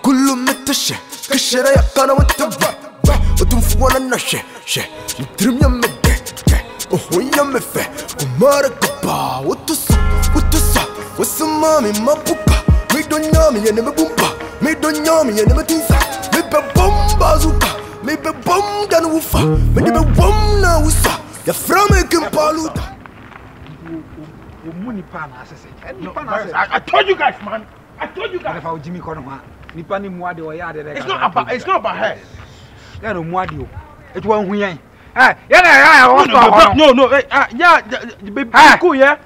كل متشة كشرة يا كنا وتبع وتنفونا النشة نترم يا مدة وهو يا مفه ومارك با وتصا وسمامي ما بوكا ميدونيامي يا نم بومبا ميدونيامي يا نم تنسا ميبا بازوكا ميبا بوم دانوفا ميبا بوم ناوسا يا فرامي كمبالودا. I told you guys, man. I told you guys. If I would Jimmy Conoma, Nipani Mwadi or Yard, It's not about her. Yeah, no Mwadi. It won't win. Yeah, no, yeah, cool, yeah.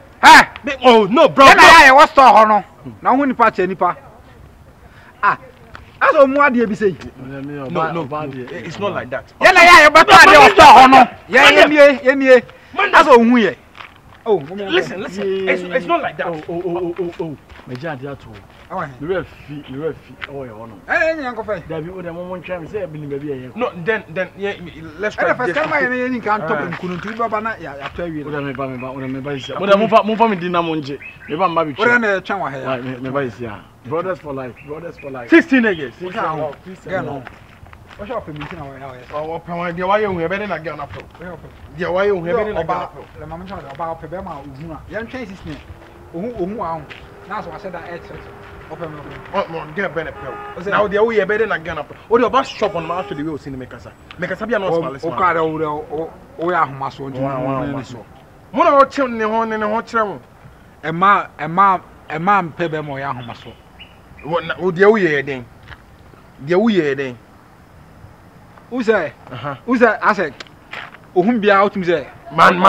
Oh no, bro. Yeah, what's the honor? Now when you patch any pa. That's what Mwadi be saying. No, it's not like that. Yeah, but what's the honor? Yeah, that's what we. Oh, listen. It's not like that. Oh. My dad, that's all. The referee. Oh, your honor. Hey, Uncle Faye. There be other moment trying to say, baby. No, then, yeah, let's try. First time I can't talk in Kununtu, Babana. I tell you. What am I from Dina Monje? If I'm baby, what am I trying to brothers for life. 16 again. What's up, meeting our house? Oh, why you better not get up? Yeah, why you better not get up? The moment about Pebema, young changes me. That's why I said that. Oh, get better. Now the way better not get up. What about shop on March to the will see make us be an awesome. Oh, yeah, muscle. One of our children in a hot travel. A man, Pebemo, young muscle. What would the way then? The way then. Who's that? I said, whom be out to say, man,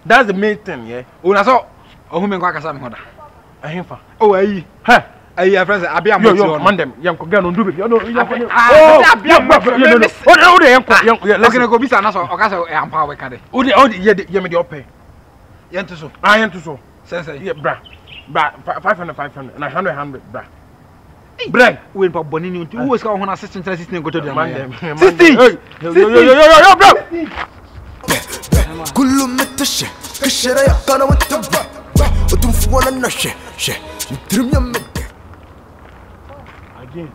that's the main thing, yeah. Oh, I saw a woman like a son. I hear for. Oh, I have friends. I be a man, young girl, don't do it. Look at go be an answer. Okay, I'm power caddy. Oh, you made your pay. Yentuso. I am to so. Sensei, yeah, bra. 500, and 100, bra. Bread. When Pop Bonini, who was going on assistant go to the man. 60. Yo, bro. كل متشة كشرة يا كنا وتبع وتنفونا النشة نترم يا مدة. Again.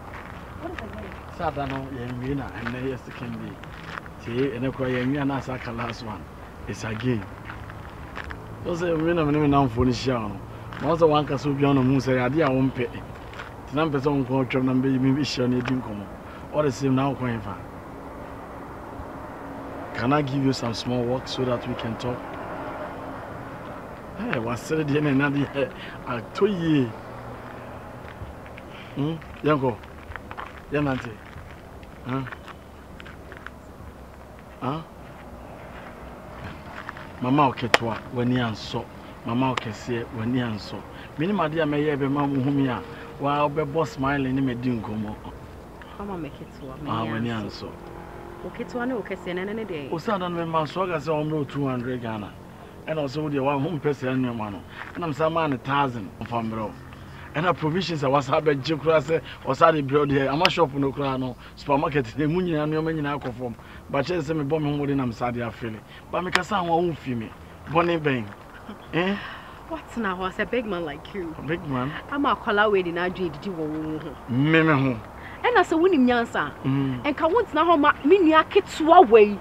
Sadano Yemina and the second day. See, and a Koyamia Nasaka last one. It's again. Those are women now for the show. Most of one can so be on the moon say, I won't pay. The numbers on culture number maybe shall need income. All the same now going for. Can I give you some small work so that we can talk? Hey, what's said in another? I told you. Yanko, Yanante. Mama Oketwa, when he answered. Mama Okesie, when he answered. Many my dear may have a mamma whom ya, while be boss smiling in a dinkum. Mama make it to when he answered. Okay, to an okay, and any day. O Southern when my swagger saw no 200 Ghana, and also the 1 person in your man, and I'm some man 1,000 from bro. And our provisions I was having Jukras or Sadi Broad here. I'm a shop no crano, supermarket, the Munia and your many alcohol. But just me bombing more than I'm Sadi feeling. But make a sound won't feel me. Bonnie Bang. Eh? What's now? Was a big man like you? A big man? I'm a color wedding. I did you. Meme. And as a winning answer, and can once now mini a kid's away.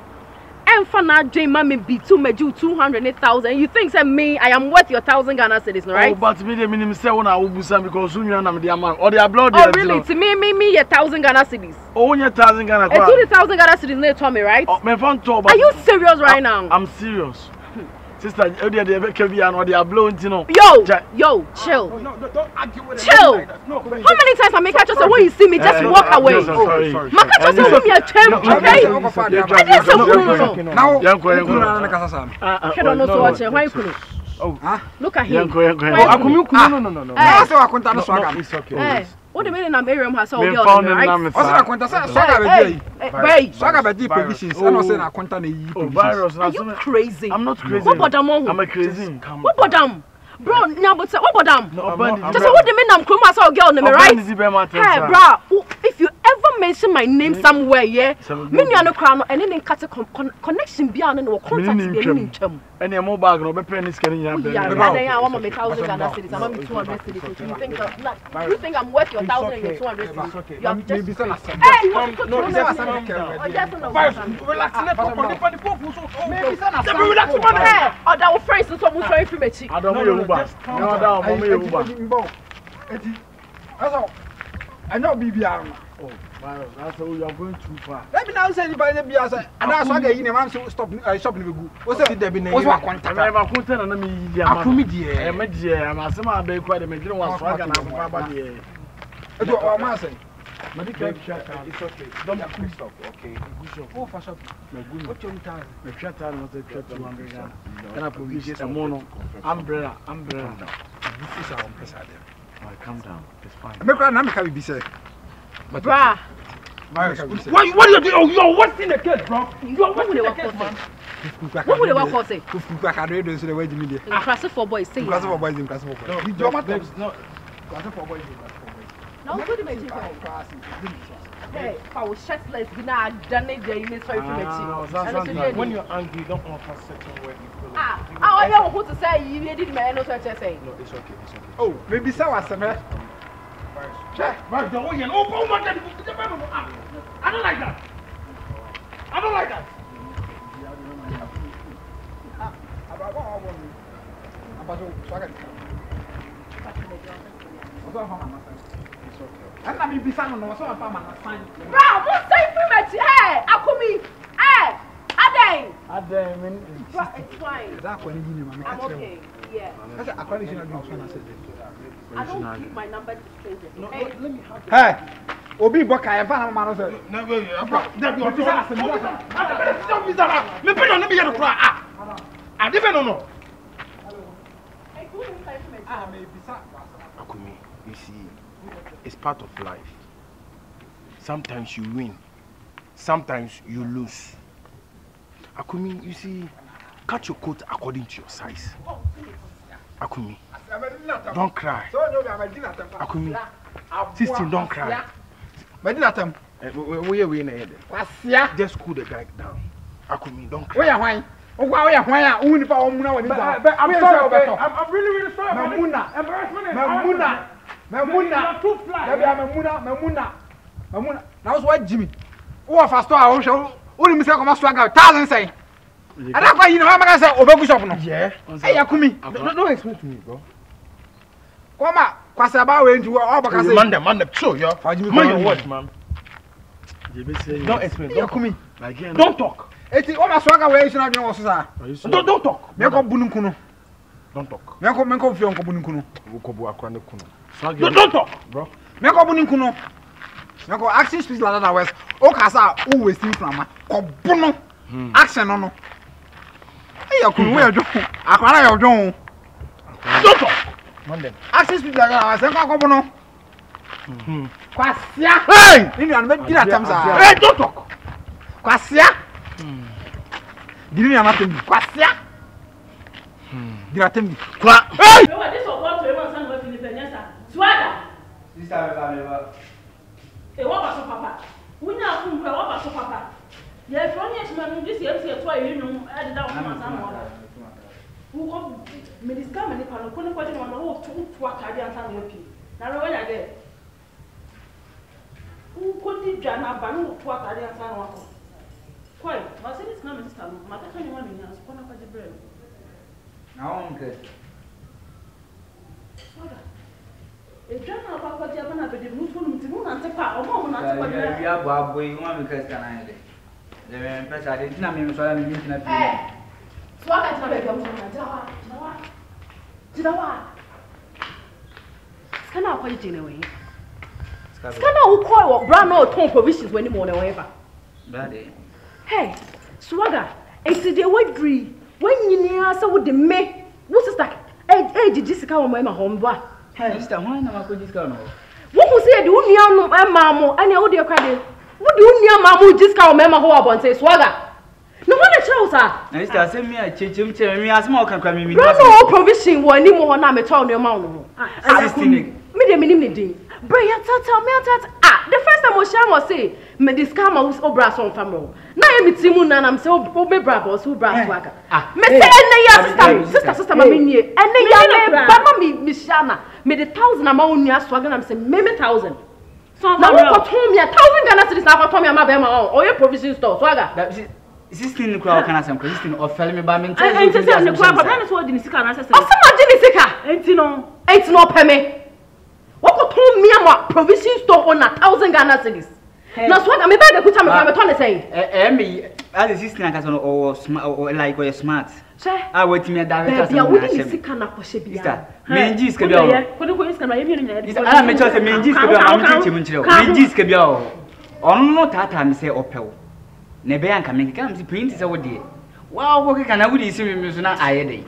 And for now, J. Mammy be too much, 200,000. You think that me, I am worth your 1,000 Ghana cedis, right? Oh, but me, the minimum 7 I will be some because soon you are the amount or the blood. Oh, really? To me, 1,000 Ghana cedis. Oh, 1,000 Ghana cedis. And 2,000 Ghana cedis, they told me, right? Oh, my phone told. Are you serious right now? I'm serious. Sister, they blowing, you know. Yo, chill. No, don't argue with it. Chill. No, how many times I make catch us when you see me just walk away? Sorry. My catch us when you attempt, okay? I didn't say now, look at him. No. It's okay. What the meaning I'm hearing has all right? Are you crazy? I'm not crazy. What about I'm a crazy. What about them? Bro, now but what about them? Just what the meaning I'm crazy, girl, right? Hey, bro, if you ever mention my name somewhere, yeah. Me no crown and then cut a connection beyond and contact the chum. And your mobile no be penny scanning. Yeah, I want my 1,000 Ghana cedis. I'm 200 cedis. You think I'm worth your 1,000 and 200 cedis? You have just hey, no, relax. Oh, that was friends so much for information. I don't know Uber. No, I know BBR. Oh, that's how you are going too far. Let me now say the BBR. And that's why they in a man stop shopping. What's that? What's what contact? I'm a content and I'm a semi bay quite a major one. So I can have a body. It's what I'm saying. Medical check. It's okay. Don't stop. Okay. Oh, for shopping. What you time? The shut down was a trip to London. And I published a mono umbrella. This is our president. Calm down. It's fine. Make a number can be said. Bruh. What are you doing? Oh, yo, what's in the kid, bro? What would they work for? What would they work for? Say? Back at radio, so the way you media. Class for boys, say. Class for boys, class for boys. No, you don't matter. No, class for boys, class for boys. No, what do you mean? Hey, I was shirtless. You know, I done it. They need sorry for me. When you're angry, you don't offer certain words. I don't know what to say. You didn't make no such a thing. No, it's okay. Oh, maybe so. I said, right, don't you know? Oh my God! I don't like that. I'm not be son no so am na sign. Bro, what say premature? Hey, Akumi. Hey, Aden. It's fine. That one you know, I'm okay. Yeah. That's a condition of doing so. I don't keep my number disclosed. No, let me have it. Hey, Obi Boka, I'm fine, man. No, me pay no me here to cry. I didn't know. Akumi, you see, it's part of life. Sometimes you win, sometimes you lose. Akumi, you see, cut your coat according to your size. Akumi, don't cry. Akumi, 16, don't cry. We are winning. Just cool the guy down. Akumi, don't cry. I'm sorry. I'm really sorry. Mamuna. Now what Jimmy? Oh, fast I will show. Only Mr. Come struggle. 1,000 say. And that's why you know I'm going to say Obeku shop no. Yeah. Hey, Akumi. No explain to me, bro. Come on. Kwasaba we into all because man them show yo. Man your words, man. Don't explain. Akumi. Don't talk. Eti o ma struggle we should not know so. Don't talk. Me ko bunu kuno. Don't talk. Me ko fi on ko bunu kuno. Ko bu akwa ne kuno. Don't talk, bro. Me ko bunu kuno. Me ko action speech like that west. O kasa o wasting from ko bunu. Action no. Hey Akumi we ajo. Akwara ya ojo. Don't talk. Monday. Action speech like that west. Ko bunu. Kwasia. Hey! Ni an me gina tamsa. Hey, don't talk. Kwasia. Didn't you have to be Kwasia? Hey! This was what to everyone sang with Philippines. Swagger. This time I never. Hey, what was Papa? We now come for what was Papa? Yes, from yes, man, this year, you know, added down from some other. Who got Minister Manipan, couldn't put him on the whole to what I didn't tell you. Now, when I did. Who couldn't Jana Banu what I didn't tell you? Quite, but it's not Mr. Mother, can you want me now? Spon up the bread. Now, uncle. If John Papa Jabana, but the moon to moon and take part, or more than I have a boy, one because can I? The impress I didn't know me, so I'm using a hey, Swagger, Jinawa. Can I put it in a way? Can I call what brown or tone provisions when you want to ever? Daddy. Hey, Swagger, it's the way dream. When you near so with the me, what's the stack? Hey, Jessica, or my home, boy. Hey, Mr. Why am I going to go? What was it? Do you know Mamma and your dear credit? What do you know, Mamma, Jessica, or Mamma Hobart, say Swagger? No one shows her. Mr. Send me a chim, me as more can come in. No provision, one more on a town your mount. Me, the minimum. Bring your tata, me at the first time mo share mo say me discount ma obra so famro na ye mitimu na nam say obe bra boss obra so aka me say ene ya sister ma me nie ene ya me ba ma me share na me the 1000 ama onu aso aga nam say me 1000 so na mo ko ton me 1000 Ghana cedis na ko ton me ma be ma o ye provision store so aga 16 crowd can asem 16 of me ba me tell you say ne kwa ba na so di sika na say o se ma di ni sika enti no pay me what ko ton me ama provision store on 1000 Ghana cedis na so aga me ba de kuta me kwa me ton ne say me as 16 aka so o smart o like o smart ah wait me that better say we di sika na ko she bia menji sika bia ko ko iska na ye bi ni na me tell say menji sika bia ma me teach mu nkire menji sika bia ono no tata me say opel na be yanka me kan si print say wo de wow wo ke na wo di si me so na aye dey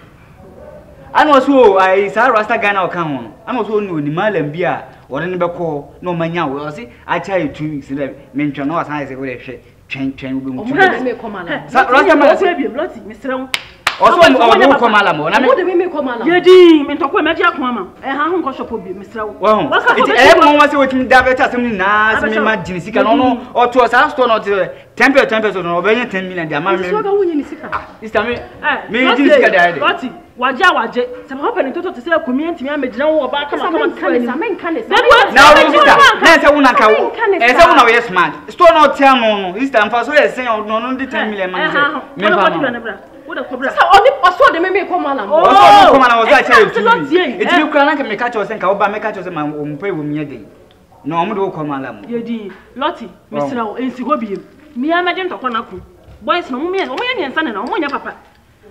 ana so ai sa rasta Ghana o kan ho ana so no ni malam bia wo de ne be ko no manya wo say a chai 2 weeks le me ntwa no asan say wo de hwe twen wo be mu me ko malam rasta ma say bi loti me sere also o ko malam o na me wo de me ko malam ye di me ntoko me dia ko ama ha ho nko shop obi me sere wo iti mo wa say wetin da better asem ni na asem ma jini sika no o to sa store no 10% no obenye 10 million dia ma me so ga wonye ni sika sister me jini sika dia loti waje se papa ni toto te say community me amegina wo ba kama men kan na wo sister na say wona ka wo say wona we smart store no tell no sister am fa so ye say no di 10 million man say me fa no wo da kobra so oni oso de me ko malam oso ko malam o say chai tu iti bi kura na ka me ka cho say ka wo ba me ka cho say ma o mpa wo mi ade no o mo do ko malam ye di loti me sira wo ensi ho biem mi amagye ntoko na ku boys no mo me nyensa ne na mo nya papa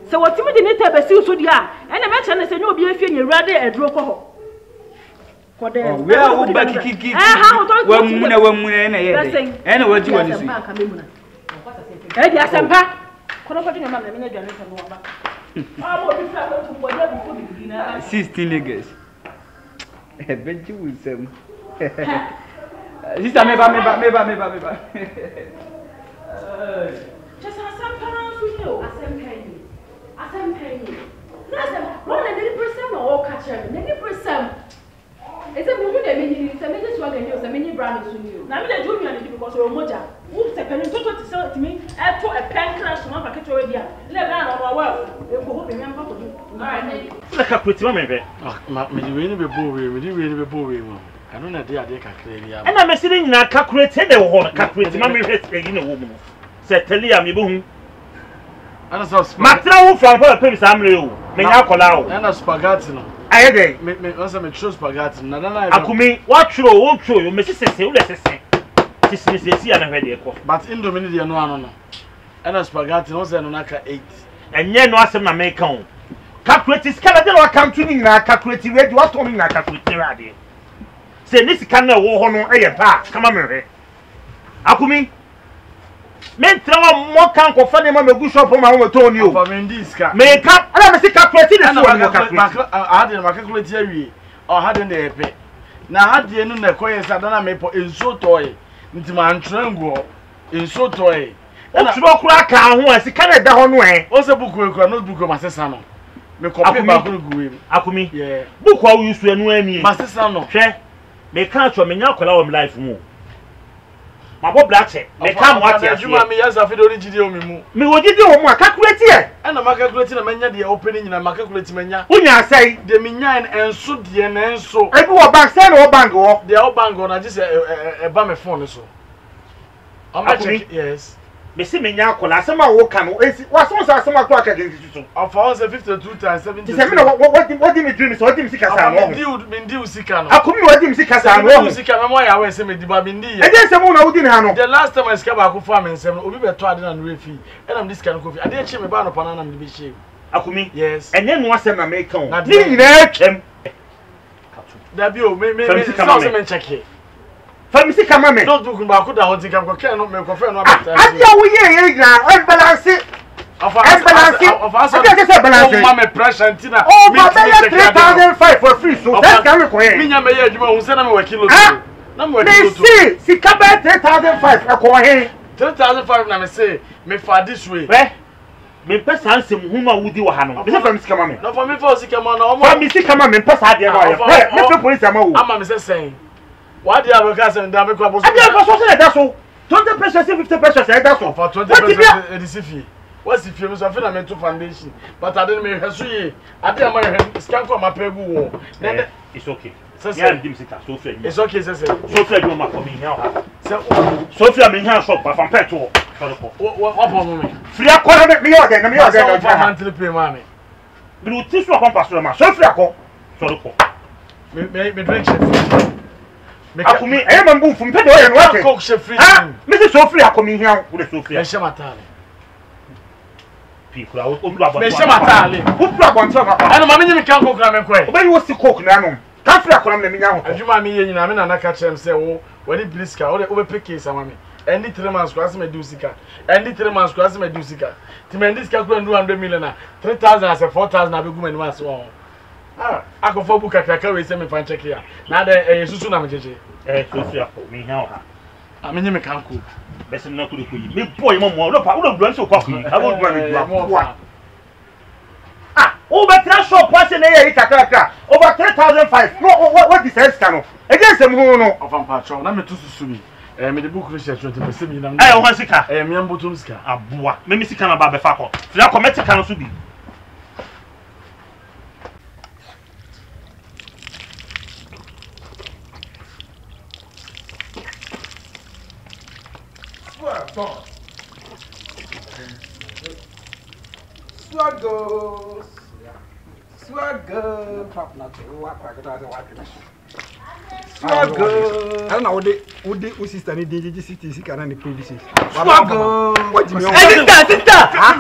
se wotimi de ne tabasi so dia ene me che ne se nyo obi afie nyewrade aduro ko ho ko de we a wo ba kiki wa muna na ye de ene waji woni su di asempa ko no ko tinga ma me nya dwane se no ba mo bi fa ko tu boya bi ko bi na 16 niggas beji wusem sister me ba just asempa so yo asempa yi what the 90% or catch me 90% is a woman that many is a many swag and use a many brand is new na me dey do me and because o moja who se pen to sell to me e to a pen crash one packet already le brand on well e ko hope me am to do all right na ka kweti ma me be me di we ni be bo we mo I don't know dey ade kakra bi am na me se nyina calculate dey wo calculate ma me hwe yi na wo mu se tell ya me be hu ana so matra wo from for pay samre o me nya kola o ana spaghetti no aye dey me also me choose spaghetti na akumi wa tro wo tro yo me sese wo le sese sisi ya na hwe dey ko but indomie dey no ano no ana spaghetti no say no naka 8 enye no asem na me kan o calculate skala dey no account ni na calculate we dey what to me na calculate rade se ni sika na wo ho no eye pa kama me hwe akumi men trawa mo kan ko fa ne ma megu shop ma wo to ni o for me ndiska me ka ala me sika calculate ni so mo calculate had ma calculate awie o had in the epe na had enu na koye sa na me po enso toy nti ma ntrangu enso toy o tro kura ka ho a sika na da ho no o se buku ekura no buku ma sesa no me copy ba ko guwe akumi yeah buku a wo yusu enu ani ma sesa no hwe me ka cho me nya kola wo me life mu ma bo black check me ka mo ati afi me yaza fi do rigidi o mi mu me wo gidi wo mu a calculate e na ma calculate na manya de open nyina ma calculate manya unya asai de menya enso de na enso e bi wo bank say no wo bank wo de o bank na just e ba me phone so am check yes me see me nya kola asema wo kan wo esi wa so asema to aka gidi tutu of all 52 times 70 say me no what me dream so what me sika sa no me ndi sika no akumi what me sika sa no sika me mo ya we say me di ba me ndi e dey say mo na wudi ne ha no the last time I sika ba ko fa me nsem obi be to ade na no refi e na me di sika no kofi ade echi me ba no pa na me di be she akumi yes enye no asem na me kan ni nyina atwem da bi o me so me check here famisi kama me don't do ba ko da ho tinka ko ke no me ko fe no abata adia wo ye na unbalance of us balance ma me pressure ntina me 3005 for free so that's can we ko here me nya me ye adwuma hu se na me wa kilo na me wa kilo me see kaba 3005 e ko here 3005 na me say me for this way me pesa ansem hu ma wudi wa ha no me say famisi kama me no for me for sika ma na o famisi kama me pesa ade no ya me pe police ama wo ama me say saying Why do you have a gas and damn crop? I have a that's all. 20 pesos, 50 pesos, that's all. For 20 pesos, it is what's if you was a fundamental foundation? But I didn't make her see. I didn't make her scan for my pegu. Then it's okay. It's okay, Sophia, you might come in here. Sophia, I'm in here shop, but from petrol. What on me? Free a corner, me again, me again. Monthly pay money. But you teach you a compass, Sophia, call. Me drink shit. I am a move from Pedro and what cook shit free. Mrs. Sophia coming here with Sophia. Shamatali. People are Shamatali. Who plug on top? I don't mean you can't cook ramen quay. But you was to cook now. Can't feel like I'm now. And you might mean you know, I catch them say, oh, when it bliska, or the overpick some me. And the 3 months cross me do sika. And the 3 months cross me do sika. Timendis can 200 million, 3,000 as a 4,000 I'll be going once. Ah, I go for book a cracker with semi fan check here. Now there is Susuna Maji. Sophia, me now. I mean, you can't cook. Best not to the queen. Me boy, Mamma, look, I would have so coffee. I won't run it. Ah, over 3 shop person here, over 3,005. No, what is this channel? Against the moon of Patrol. I'm a two Sumi. Me the book research 20%. I want to car. I am Yambutumska. A boy, maybe she can about the faco. Fla committee can also be. Swaggo. Swaggo. Crap not to work like that. Swaggo. I don't know what the sister need DGCT can any produces. Swaggo. What do you mean? Sister. How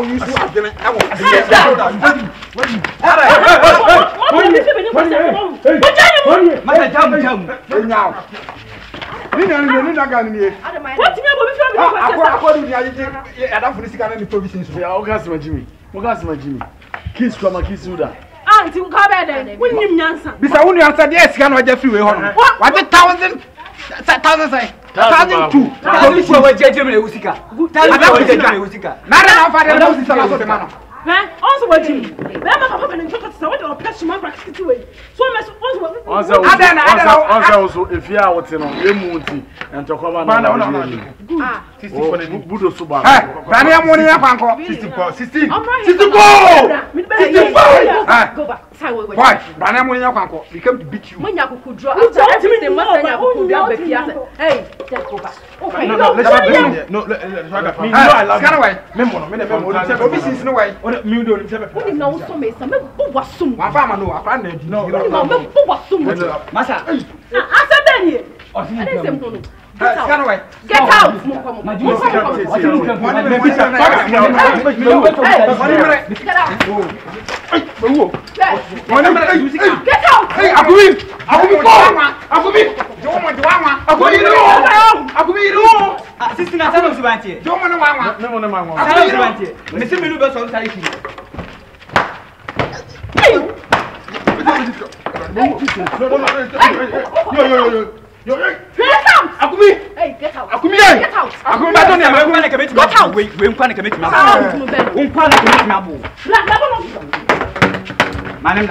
you do it? Kiss from a kiss you that. Auntie, come back. When you answer, Bisa when you answer, yes, can I just free way? What 1,000? 1,002. People were judging me, Usika. Nara father knows the man. Also, what you mean? Papa and Chocolates, what your passion practice away. So much also, if you are what's in on Yemunti and Tokova, Budo Suba. I am one year, Panko. 16. Go back. Why? I am one year, Panko. We come to beat you. When you could draw after everything, hey, go back. Okay, no, no, way. What you do? What you know? So many. Who was some? My farmer know. I found it. No, who was some? Massa. I said that here. I didn't say no. Get out! Get out! Akumi! Hey, get out! Akumi! Get out! Akumi, I don't know. I'm going to get out. Wait, we're going to commit me. I'm going to commit me. My name is.